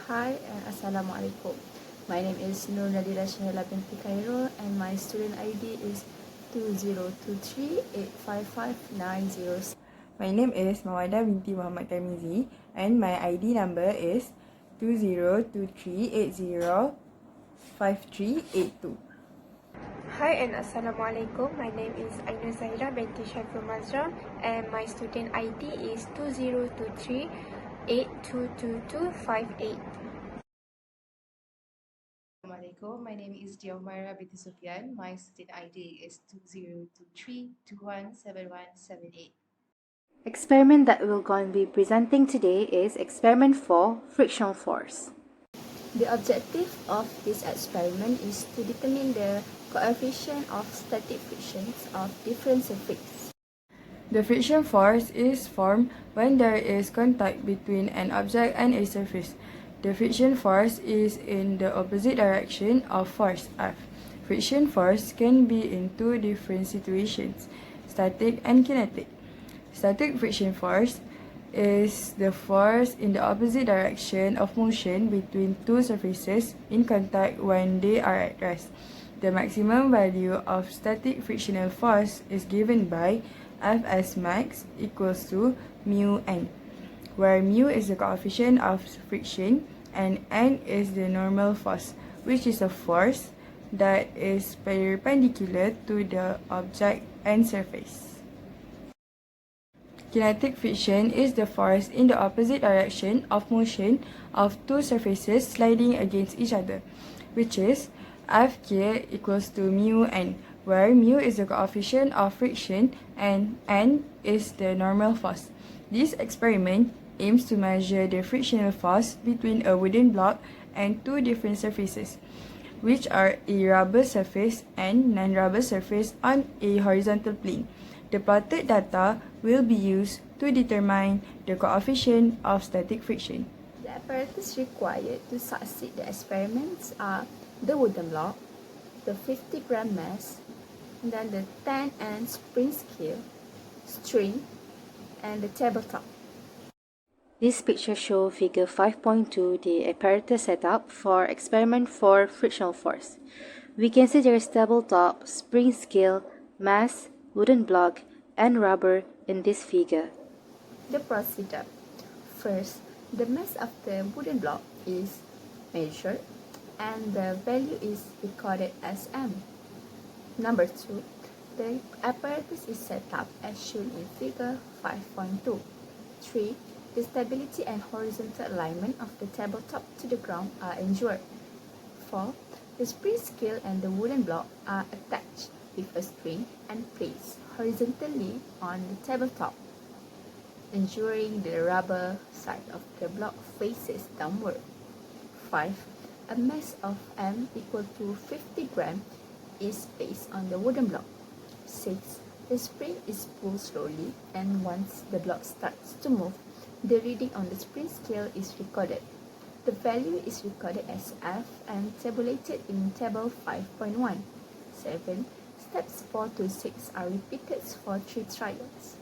Hi and Assalamualaikum. My name is Nur Nadira Shahila binti Khairul and my student ID is 2023855906. My name is Mawada binti Muhammad Tamizi and my ID number is 2023805382. Hi and Assalamualaikum. My name is Aina Zahira binti Syaiful Mazra and my student ID is 2023822258. Assalamualaikum. My name is Diomaira binti Sufyan. My student ID is 2023217178. Experiment that we're going to be presenting today is experiment 4, frictional force. The objective of this experiment is to determine the coefficient of static frictions of different surfaces. The friction force is formed when there is contact between an object and a surface. The friction force is in the opposite direction of force F. Friction force can be in two different situations, static and kinetic. Static friction force is the force in the opposite direction of motion between two surfaces in contact when they are at rest. The maximum value of static frictional force is given by Fs max equals to mu n, where mu is the coefficient of friction and n is the normal force, which is a force that is perpendicular to the object and surface. Kinetic friction is the force in the opposite direction of motion of two surfaces sliding against each other, which is Fk equals to mu n, where mu is the coefficient of friction and n is the normal force. This experiment aims to measure the frictional force between a wooden block and two different surfaces, which are a rubber surface and non-rubber surface on a horizontal plane. The plotted data will be used to determine the coefficient of static friction. The apparatus required to succeed the experiments are the wooden block, the 50-gram mass, and then the 10N spring scale, string, and the tabletop. This picture shows figure 5.2, the apparatus setup for experiment 4, frictional force. We can see there is tabletop, spring scale, mass, wooden block, and rubber in this figure. The procedure. First, the mass of the wooden block is measured and the value is recorded as m. Number 2, the apparatus is set up as shown in figure 5.2. 3, the stability and horizontal alignment of the tabletop to the ground are ensured. 4, the spring scale and the wooden block are attached with a string and placed horizontally on the tabletop, ensuring the rubber side of the block faces downward. 5, a mass of m equal to 50 grams is placed on the wooden block. 6, the spring is pulled slowly, and once the block starts to move, the reading on the spring scale is recorded. The value is recorded as F and tabulated in table 5.1. 7, steps 4 to 6 are repeated for 3 trials.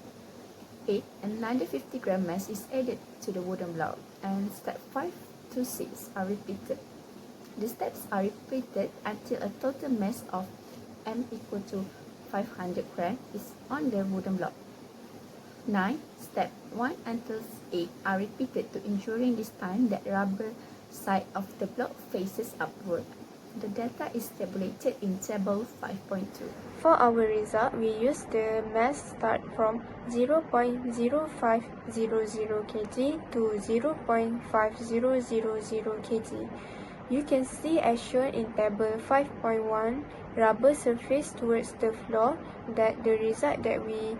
8, another 50-gram mass is added to the wooden block, and step 5 to 6 are repeated. The steps are repeated until a total mass of m equal to 500 grams is on the wooden block. 9, step 1 until 8 are repeated to ensuring this time that rubber side of the block faces upward. The data is tabulated in table 5.2. For our result, we use the mass start from 0.0500 kg to 0.5000 kg. You can see as shown in table 5.1, rubber surface towards the floor, that the result that we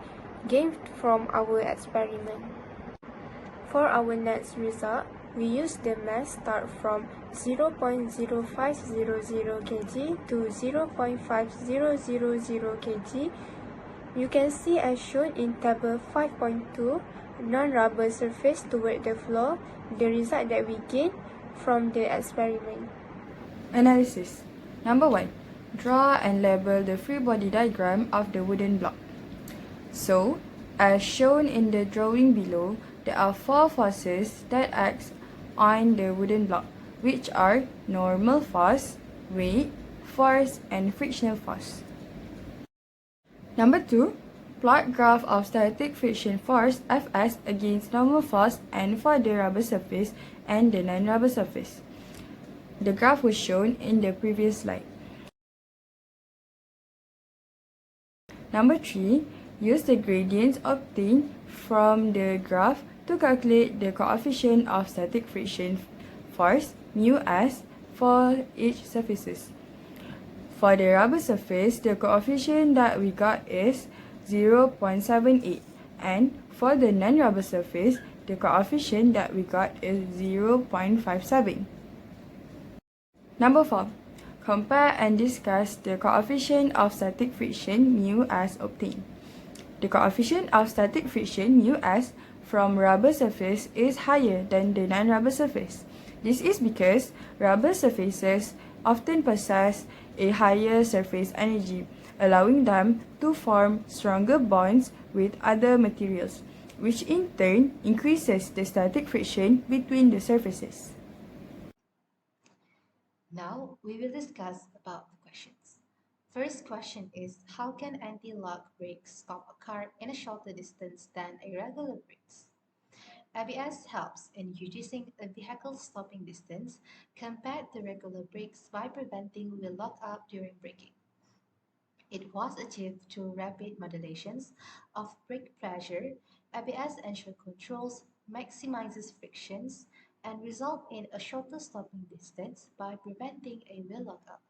gained from our experiment. For our next result, we use the mass start from 0.0500 kg to 0.5000 kg. You can see as shown in table 5.2, non-rubber surface toward the floor, the result that we gained from the experiment. Analysis. Number 1. Draw and label the free body diagram of the wooden block. So, as shown in the drawing below, there are 4 forces that act on the wooden block, which are normal force, weight, force, and frictional force. Number 2, plot graph of static friction force Fs against normal force and for the rubber surface and the non-rubber surface. The graph was shown in the previous slide. Number 3, use the gradients obtained from the graph to calculate the coefficient of static friction force μs for each surfaces. For the rubber surface, the coefficient that we got is 0.78, and for the non-rubber surface, the coefficient that we got is 0.57. Number 4. Compare and discuss the coefficient of static friction mu as obtained. The coefficient of static friction μs from rubber surface is higher than the non-rubber surface. This is because rubber surfaces often possess a higher surface energy, allowing them to form stronger bonds with other materials, which in turn increases the static friction between the surfaces. Now we will discuss about the questions. First question is, how can anti-lock brakes stop a car in a shorter distance than a regular brakes? ABS helps in reducing a vehicle's stopping distance compared to regular brakes by preventing wheel lock-up during braking. It was achieved through rapid modulations of brake pressure. ABS ensure controls, maximizes frictions, and result in a shorter stopping distance by preventing a wheel lockup.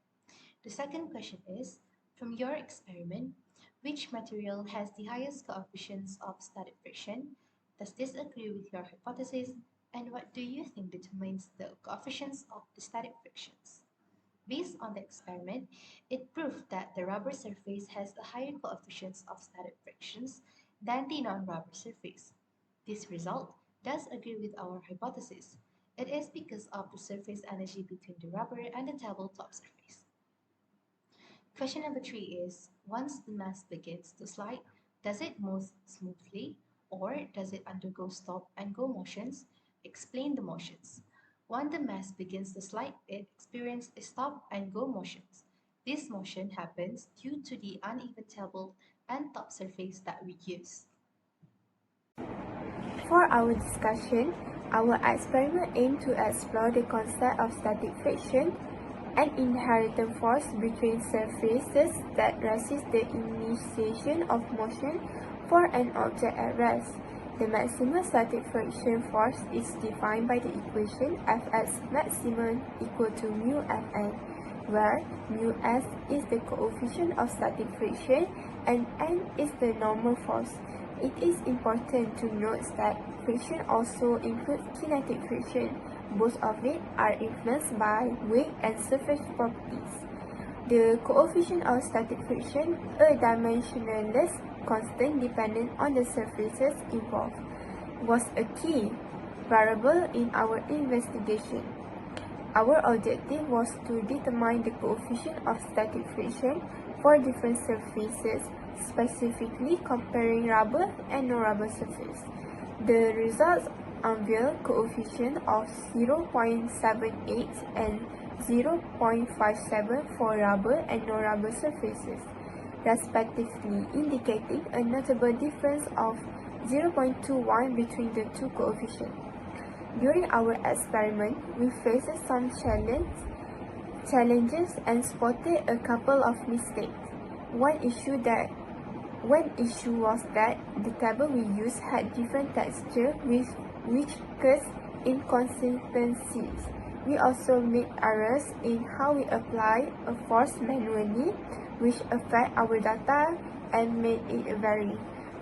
The second question is, from your experiment, which material has the highest coefficients of static friction? Does this agree with your hypothesis? And what do you think determines the coefficients of the static frictions? Based on the experiment, it proved that the rubber surface has a higher coefficient of static frictions than the non-rubber surface. This result does agree with our hypothesis. It is because of the surface energy between the rubber and the tabletop surface. Question number 3 is, once the mass begins to slide, does it move smoothly or does it undergo stop and go motions? Explain the motions. When the mass begins to slide, it experiences a stop and go motions. This motion happens due to the uneven table and top surface that we use. For our discussion, our experiment aimed to explore the concept of static friction, an inherent force between surfaces that resist the initiation of motion for an object at rest. The maximum static friction force is defined by the equation Fx maximum equal to mu Fn, where mu s is the coefficient of static friction and n is the normal force. It is important to note that friction also includes kinetic friction. Both of it are influenced by weight and surface properties. The coefficient of static friction, a dimensionless constant dependent on the surfaces involved, was a key variable in our investigation. Our objective was to determine the coefficient of static friction for different surfaces, specifically comparing rubber and non-rubber surface. The results unveil coefficient of 0.78 and 0.57 for rubber and non-rubber surfaces, respectively, indicating a notable difference of 0.21 between the two coefficients. During our experiment, we faced some challenges and spotted a couple of mistakes. One issue was that the table we used had different texture which caused inconsistencies. We also made errors in how we apply a force manually, which affect our data and made it vary.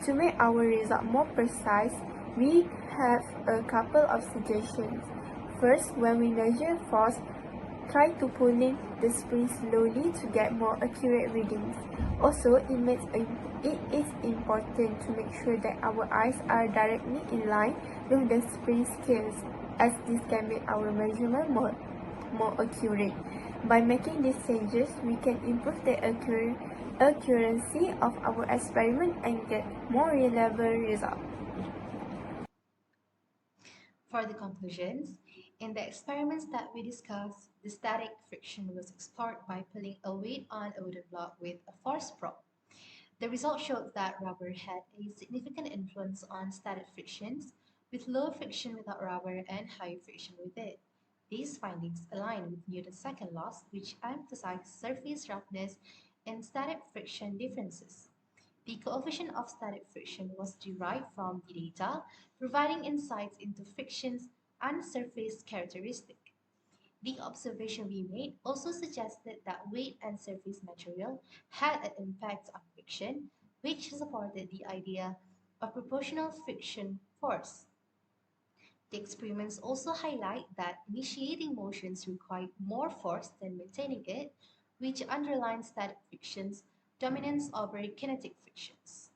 To make our result more precise, we have a couple of suggestions. First, when we measure force, try to pull in the spring slowly to get more accurate readings. Also, it is important to make sure that our eyes are directly in line with the spring scales, as this can make our measurement more accurate. By making these changes, we can improve the accuracy of our experiment and get more reliable results. For the conclusions, in the experiments that we discussed, the static friction was explored by pulling a weight on a wooden block with a force probe. The result showed that rubber had a significant influence on static frictions, with low friction without rubber and high friction with it. These findings align with Newton's second laws, which emphasize surface roughness and static friction differences. The coefficient of static friction was derived from the data, providing insights into friction's unsurface characteristic. The observation we made also suggested that weight and surface material had an impact on friction, which supported the idea of proportional friction force. The experiments also highlight that initiating motions require more force than maintaining it, which underlines static friction's dominance over kinetic frictions.